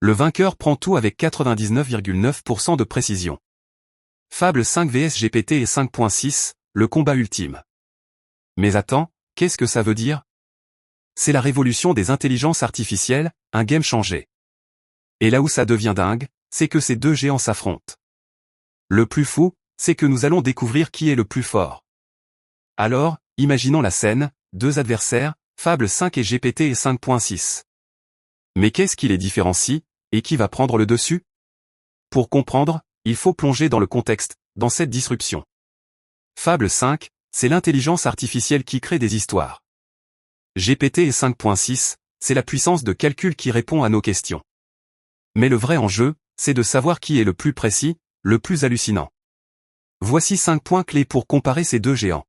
Le vainqueur prend tout avec 99,9% de précision. Fable 5 vs GPT et 5.6, le combat ultime. Mais attends, qu'est-ce que ça veut dire? C'est la révolution des intelligences artificielles, un game changé. Et là où ça devient dingue, c'est que ces deux géants s'affrontent. Le plus fou, c'est que nous allons découvrir qui est le plus fort. Alors, imaginons la scène, deux adversaires, Fable 5 et GPT et 5.6. Mais qu'est-ce qui les différencie, et qui va prendre le dessus? Pour comprendre, il faut plonger dans le contexte, dans cette disruption. Fable 5, c'est l'intelligence artificielle qui crée des histoires. GPT et 5.6, c'est la puissance de calcul qui répond à nos questions. Mais le vrai enjeu, c'est de savoir qui est le plus précis, le plus hallucinant. Voici 5 points clés pour comparer ces deux géants.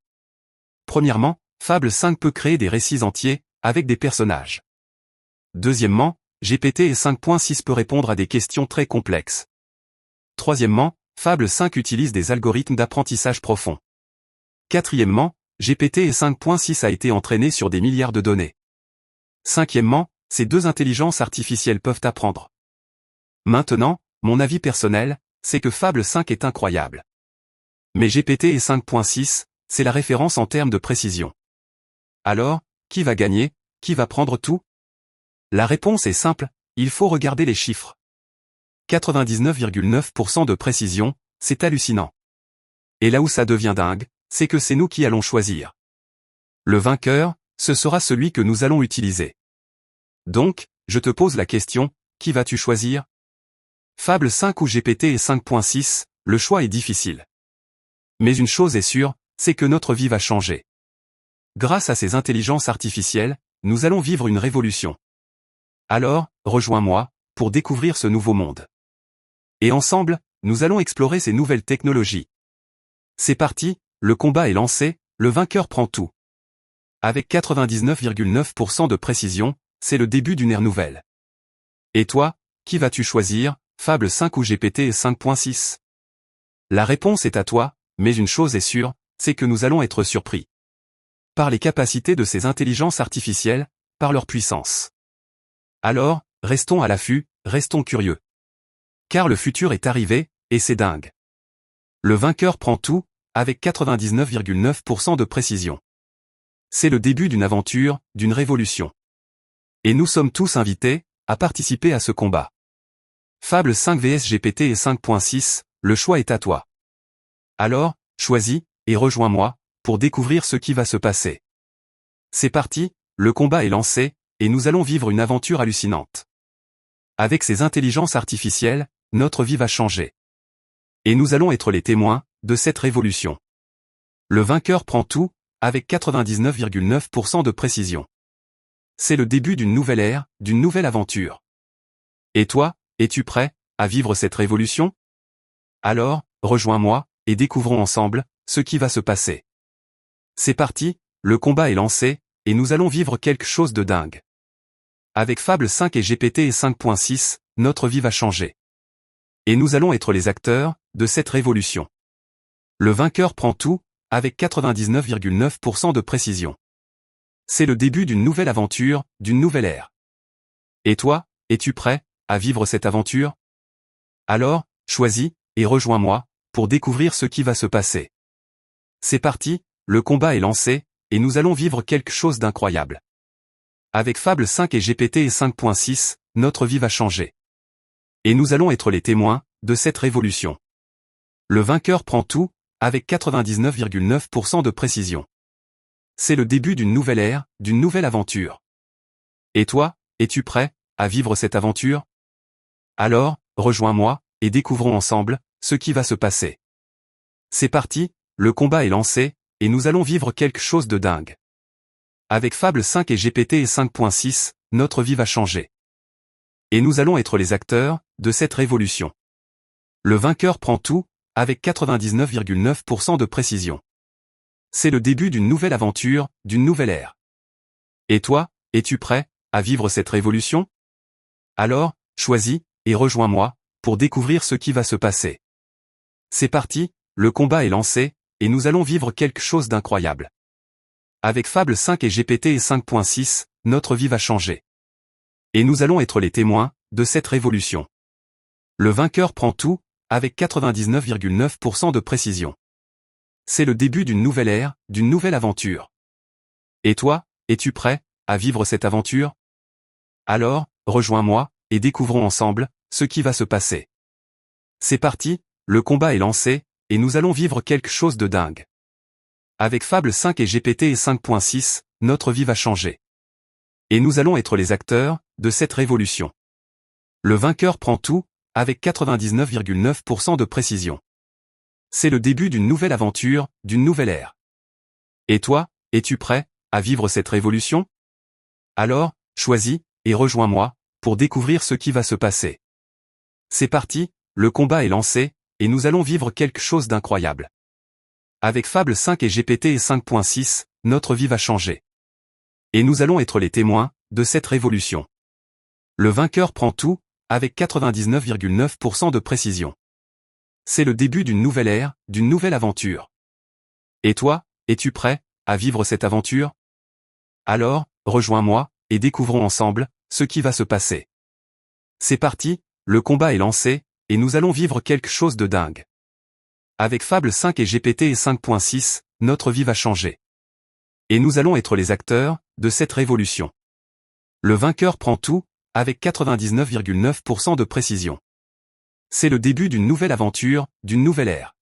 Premièrement, Fable 5 peut créer des récits entiers, avec des personnages. Deuxièmement, GPT et 5.6 peut répondre à des questions très complexes. Troisièmement, Fable 5 utilise des algorithmes d'apprentissage profond. Quatrièmement, GPT et 5.6 a été entraîné sur des milliards de données. Cinquièmement, ces deux intelligences artificielles peuvent apprendre. Maintenant, mon avis personnel, c'est que Fable 5 est incroyable. Mais GPT et 5.6, c'est la référence en termes de précision. Alors, qui va gagner, qui va prendre tout? La réponse est simple, il faut regarder les chiffres. 99,9% de précision, c'est hallucinant. Et là où ça devient dingue, c'est que c'est nous qui allons choisir. Le vainqueur, ce sera celui que nous allons utiliser. Donc, je te pose la question, qui vas-tu choisir? Fable 5 ou GPT et 5.6, le choix est difficile. Mais une chose est sûre, c'est que notre vie va changer. Grâce à ces intelligences artificielles, nous allons vivre une révolution. Alors, rejoins-moi, pour découvrir ce nouveau monde. Et ensemble, nous allons explorer ces nouvelles technologies. C'est parti, le combat est lancé, le vainqueur prend tout. Avec 99,9% de précision, c'est le début d'une ère nouvelle. Et toi, qui vas-tu choisir, Fable 5 ou GPT et 5.6? La réponse est à toi, mais une chose est sûre, c'est que nous allons être surpris. Par les capacités de ces intelligences artificielles, par leur puissance. Alors, restons à l'affût, restons curieux. Car le futur est arrivé, et c'est dingue. Le vainqueur prend tout, avec 99,9% de précision. C'est le début d'une aventure, d'une révolution. Et nous sommes tous invités, à participer à ce combat. Fable 5 vs GPT et 5.6, le choix est à toi. Alors, choisis, et rejoins-moi, pour découvrir ce qui va se passer. C'est parti, le combat est lancé, et nous allons vivre une aventure hallucinante. Avec ces intelligences artificielles, notre vie va changer. Et nous allons être les témoins de cette révolution. Le vainqueur prend tout, avec 99,9% de précision. C'est le début d'une nouvelle ère, d'une nouvelle aventure. Et toi, es-tu prêt à vivre cette révolution? Alors, rejoins-moi, et découvrons ensemble ce qui va se passer. C'est parti, le combat est lancé, et nous allons vivre quelque chose de dingue. Avec Fable 5 et GPT et 5.6, notre vie va changer. Et nous allons être les acteurs de cette révolution. Le vainqueur prend tout, avec 99,9% de précision. C'est le début d'une nouvelle aventure, d'une nouvelle ère. Et toi, es-tu prêt à vivre cette aventure? Alors, choisis, et rejoins-moi, pour découvrir ce qui va se passer. C'est parti, le combat est lancé, et nous allons vivre quelque chose d'incroyable. Avec Fable 5 et GPT et 5.6, notre vie va changer. Et nous allons être les témoins de cette révolution. Le vainqueur prend tout, avec 99,9% de précision. C'est le début d'une nouvelle ère, d'une nouvelle aventure. Et toi, es-tu prêt à vivre cette aventure? Alors, rejoins-moi, et découvrons ensemble ce qui va se passer. C'est parti, le combat est lancé, et nous allons vivre quelque chose de dingue. Avec Fable 5 et GPT et 5.6, notre vie va changer. Et nous allons être les acteurs de cette révolution. Le vainqueur prend tout, avec 99,9% de précision. C'est le début d'une nouvelle aventure, d'une nouvelle ère. Et toi, es-tu prêt à vivre cette révolution? Alors, choisis, et rejoins-moi, pour découvrir ce qui va se passer. C'est parti, le combat est lancé, et nous allons vivre quelque chose d'incroyable. Avec Fable 5 et GPT et 5.6, notre vie va changer. Et nous allons être les témoins de cette révolution. Le vainqueur prend tout, avec 99,9% de précision. C'est le début d'une nouvelle ère, d'une nouvelle aventure. Et toi, es-tu prêt à vivre cette aventure? Alors, rejoins-moi, et découvrons ensemble ce qui va se passer. C'est parti, le combat est lancé, et nous allons vivre quelque chose de dingue. Avec Fable 5 et GPT et 5.6, notre vie va changer. Et nous allons être les acteurs de cette révolution. Le vainqueur prend tout, avec 99,9% de précision. C'est le début d'une nouvelle aventure, d'une nouvelle ère. Et toi, es-tu prêt à vivre cette révolution? Alors, choisis, et rejoins-moi, pour découvrir ce qui va se passer. C'est parti, le combat est lancé, et nous allons vivre quelque chose d'incroyable. Avec Fable 5 et GPT et 5.6, notre vie va changer. Et nous allons être les témoins de cette révolution. Le vainqueur prend tout, avec 99,9% de précision. C'est le début d'une nouvelle ère, d'une nouvelle aventure. Et toi, es-tu prêt à vivre cette aventure? Alors, rejoins-moi, et découvrons ensemble ce qui va se passer. C'est parti, le combat est lancé, et nous allons vivre quelque chose de dingue. Avec Fable 5 et GPT et 5.6, notre vie va changer. Et nous allons être les acteurs de cette révolution. Le vainqueur prend tout, avec 99,9% de précision. C'est le début d'une nouvelle aventure, d'une nouvelle ère.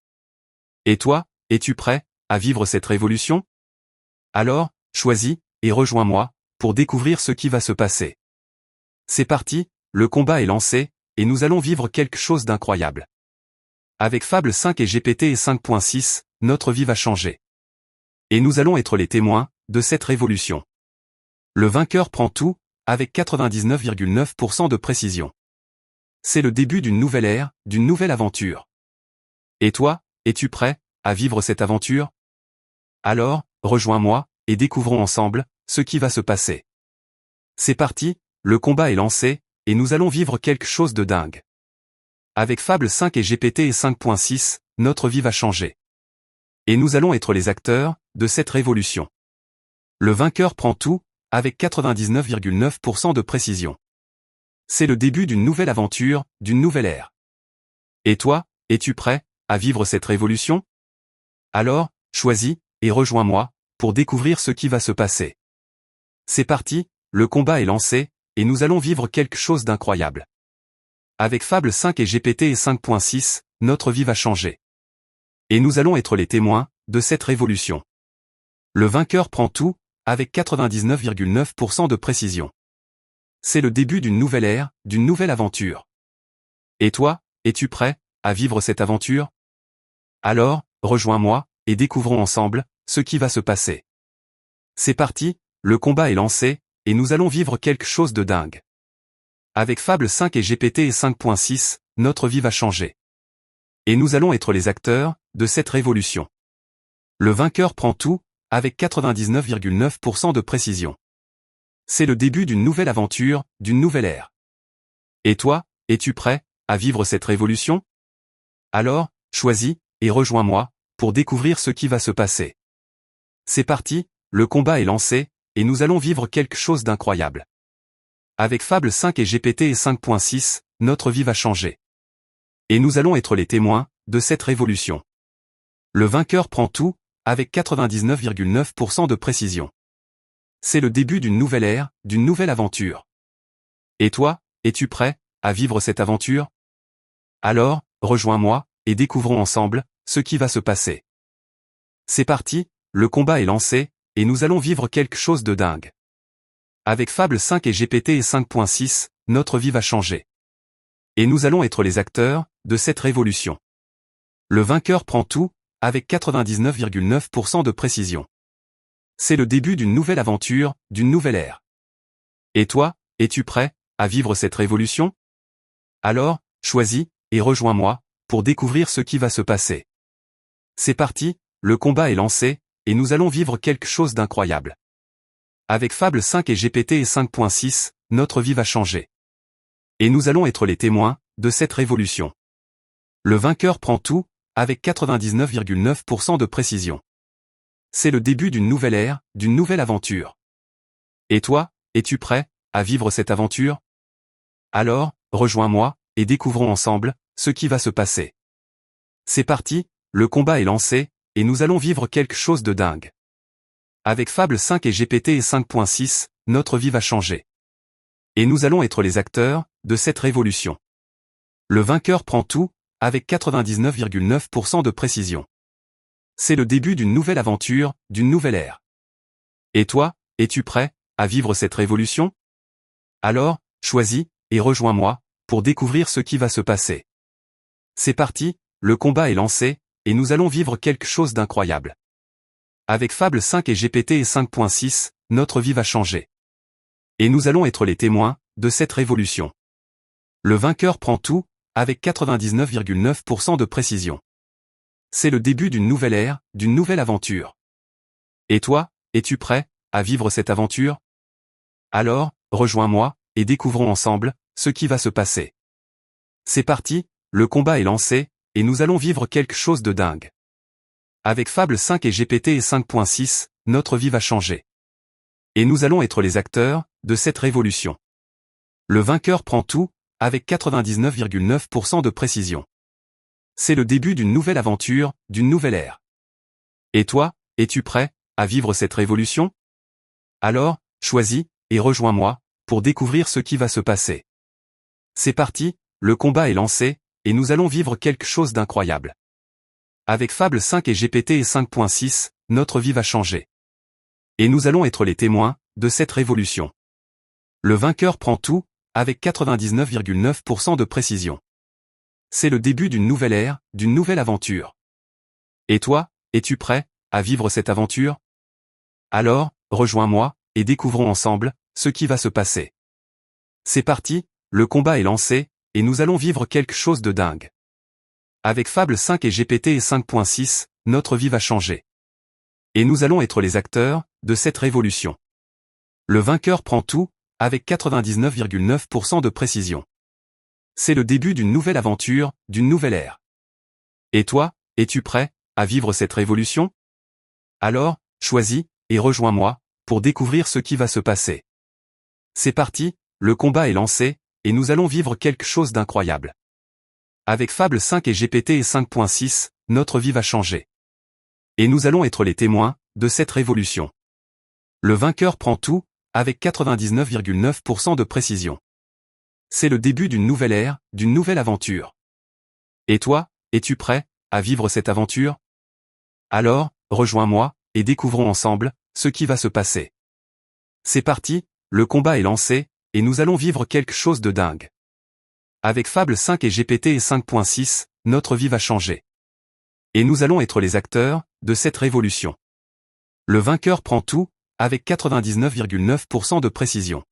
Et toi, es-tu prêt à vivre cette révolution? Alors, choisis, et rejoins-moi, pour découvrir ce qui va se passer. C'est parti, le combat est lancé, et nous allons vivre quelque chose d'incroyable. Avec Fable 5 et GPT et 5.6, notre vie va changer. Et nous allons être les témoins de cette révolution. Le vainqueur prend tout, avec 99,9% de précision. C'est le début d'une nouvelle ère, d'une nouvelle aventure. Et toi, es-tu prêt à vivre cette aventure? Alors, rejoins-moi, et découvrons ensemble ce qui va se passer. C'est parti, le combat est lancé, et nous allons vivre quelque chose de dingue. Avec Fable 5 et GPT et 5.6, notre vie va changer. Et nous allons être les acteurs de cette révolution. Le vainqueur prend tout, avec 99,9% de précision. C'est le début d'une nouvelle aventure, d'une nouvelle ère. Et toi, es-tu prêt à vivre cette révolution? Alors, choisis, et rejoins-moi, pour découvrir ce qui va se passer. C'est parti, le combat est lancé, et nous allons vivre quelque chose d'incroyable. Avec Fable 5 et GPT et 5.6, notre vie va changer. Et nous allons être les témoins de cette révolution. Le vainqueur prend tout, avec 99,9% de précision. C'est le début d'une nouvelle ère, d'une nouvelle aventure. Et toi, es-tu prêt à vivre cette aventure? Alors, rejoins-moi, et découvrons ensemble ce qui va se passer. C'est parti, le combat est lancé, et nous allons vivre quelque chose de dingue. Avec Fable 5 et GPT et 5.6, notre vie va changer. Et nous allons être les acteurs de cette révolution. Le vainqueur prend tout, avec 99,9% de précision. C'est le début d'une nouvelle aventure, d'une nouvelle ère. Et toi, es-tu prêt à vivre cette révolution? Alors, choisis, et rejoins-moi, pour découvrir ce qui va se passer. C'est parti, le combat est lancé, et nous allons vivre quelque chose d'incroyable. Avec Fable 5 et GPT et 5.6, notre vie va changer. Et nous allons être les témoins de cette révolution. Le vainqueur prend tout, avec 99,9% de précision. C'est le début d'une nouvelle ère, d'une nouvelle aventure. Et toi, es-tu prêt à vivre cette aventure? Alors, rejoins-moi, et découvrons ensemble ce qui va se passer. C'est parti, le combat est lancé, et nous allons vivre quelque chose de dingue. Avec Fable 5 et GPT et 5.6, notre vie va changer. Et nous allons être les acteurs de cette révolution. Le vainqueur prend tout, avec 99,9% de précision. C'est le début d'une nouvelle aventure, d'une nouvelle ère. Et toi, es-tu prêt à vivre cette révolution? Alors, choisis, et rejoins-moi, pour découvrir ce qui va se passer. C'est parti, le combat est lancé, et nous allons vivre quelque chose d'incroyable. Avec Fable 5 et GPT et 5.6, notre vie va changer. Et nous allons être les témoins de cette révolution. Le vainqueur prend tout, avec 99,9% de précision. C'est le début d'une nouvelle ère, d'une nouvelle aventure. Et toi, es-tu prêt à vivre cette aventure? Alors, rejoins-moi, et découvrons ensemble ce qui va se passer. C'est parti, le combat est lancé, et nous allons vivre quelque chose de dingue. Avec Fable 5 et GPT et 5.6, notre vie va changer. Et nous allons être les acteurs de cette révolution. Le vainqueur prend tout, avec 99,9% de précision. C'est le début d'une nouvelle aventure, d'une nouvelle ère. Et toi, es-tu prêt à vivre cette révolution? Alors, choisis, et rejoins-moi, pour découvrir ce qui va se passer. C'est parti, le combat est lancé, et nous allons vivre quelque chose d'incroyable. Avec Fable 5 et GPT et 5.6, notre vie va changer. Et nous allons être les témoins de cette révolution. Le vainqueur prend tout, avec 99,9% de précision. C'est le début d'une nouvelle ère, d'une nouvelle aventure. Et toi, es-tu prêt à vivre cette aventure? Alors, rejoins-moi, et découvrons ensemble ce qui va se passer. C'est parti, le combat est lancé, et nous allons vivre quelque chose de dingue. Avec Fable 5 et GPT et 5.6, notre vie va changer. Et nous allons être les acteurs de cette révolution. Le vainqueur prend tout, avec 99,9% de précision. C'est le début d'une nouvelle aventure, d'une nouvelle ère. Et toi, es-tu prêt à vivre cette révolution? Alors, choisis, et rejoins-moi, pour découvrir ce qui va se passer. C'est parti, le combat est lancé, et nous allons vivre quelque chose d'incroyable. Avec Fable 5 et GPT et 5.6, notre vie va changer. Et nous allons être les témoins de cette révolution. Le vainqueur prend tout, avec 99,9% de précision. C'est le début d'une nouvelle ère, d'une nouvelle aventure. Et toi, es-tu prêt à vivre cette aventure? Alors, rejoins-moi, et découvrons ensemble ce qui va se passer. C'est parti, le combat est lancé, et nous allons vivre quelque chose de dingue. Avec Fable 5 et GPT et 5.6, notre vie va changer. Et nous allons être les acteurs de cette révolution. Le vainqueur prend tout, avec 99,9% de précision. C'est le début d'une nouvelle aventure, d'une nouvelle ère. Et toi, es-tu prêt à vivre cette révolution? Alors, choisis, et rejoins-moi, pour découvrir ce qui va se passer. C'est parti, le combat est lancé, et nous allons vivre quelque chose d'incroyable. Avec Fable 5 et GPT et 5.6, notre vie va changer. Et nous allons être les témoins de cette révolution. Le vainqueur prend tout, avec 99,9% de précision. C'est le début d'une nouvelle ère, d'une nouvelle aventure. Et toi, es-tu prêt à vivre cette aventure? Alors, rejoins-moi, et découvrons ensemble ce qui va se passer. C'est parti, le combat est lancé, et nous allons vivre quelque chose de dingue. Avec Fable 5 et GPT et 5.6, notre vie va changer. Et nous allons être les acteurs de cette révolution. Le vainqueur prend tout, avec 99,9% de précision.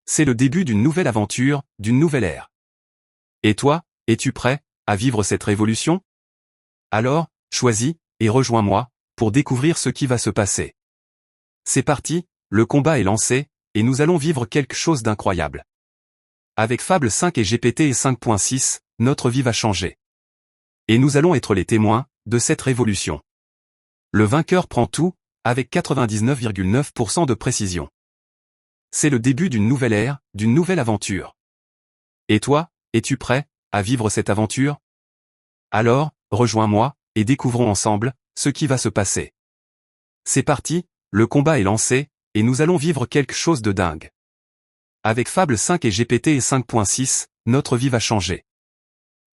C'est le début d'une nouvelle aventure, d'une nouvelle ère. Et toi, es-tu prêt à vivre cette révolution? Alors, choisis, et rejoins-moi, pour découvrir ce qui va se passer. C'est parti, le combat est lancé, et nous allons vivre quelque chose d'incroyable. Avec Fable 5 et GPT et 5.6, notre vie va changer. Et nous allons être les témoins de cette révolution. Le vainqueur prend tout, avec 99,9% de précision. C'est le début d'une nouvelle ère, d'une nouvelle aventure. Et toi, es-tu prêt à vivre cette aventure? Alors, rejoins-moi, et découvrons ensemble ce qui va se passer. C'est parti, le combat est lancé, et nous allons vivre quelque chose de dingue. Avec Fable 5 et GPT et 5.6, notre vie va changer.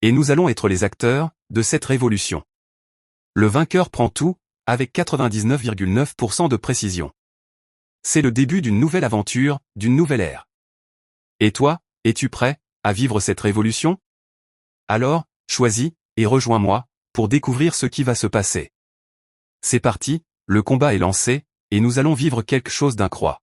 Et nous allons être les acteurs de cette révolution. Le vainqueur prend tout, avec 99,9% de précision. C'est le début d'une nouvelle aventure, d'une nouvelle ère. Et toi, es-tu prêt à vivre cette révolution? Alors, choisis, et rejoins-moi, pour découvrir ce qui va se passer. C'est parti, le combat est lancé, et nous allons vivre quelque chose d'incroyable.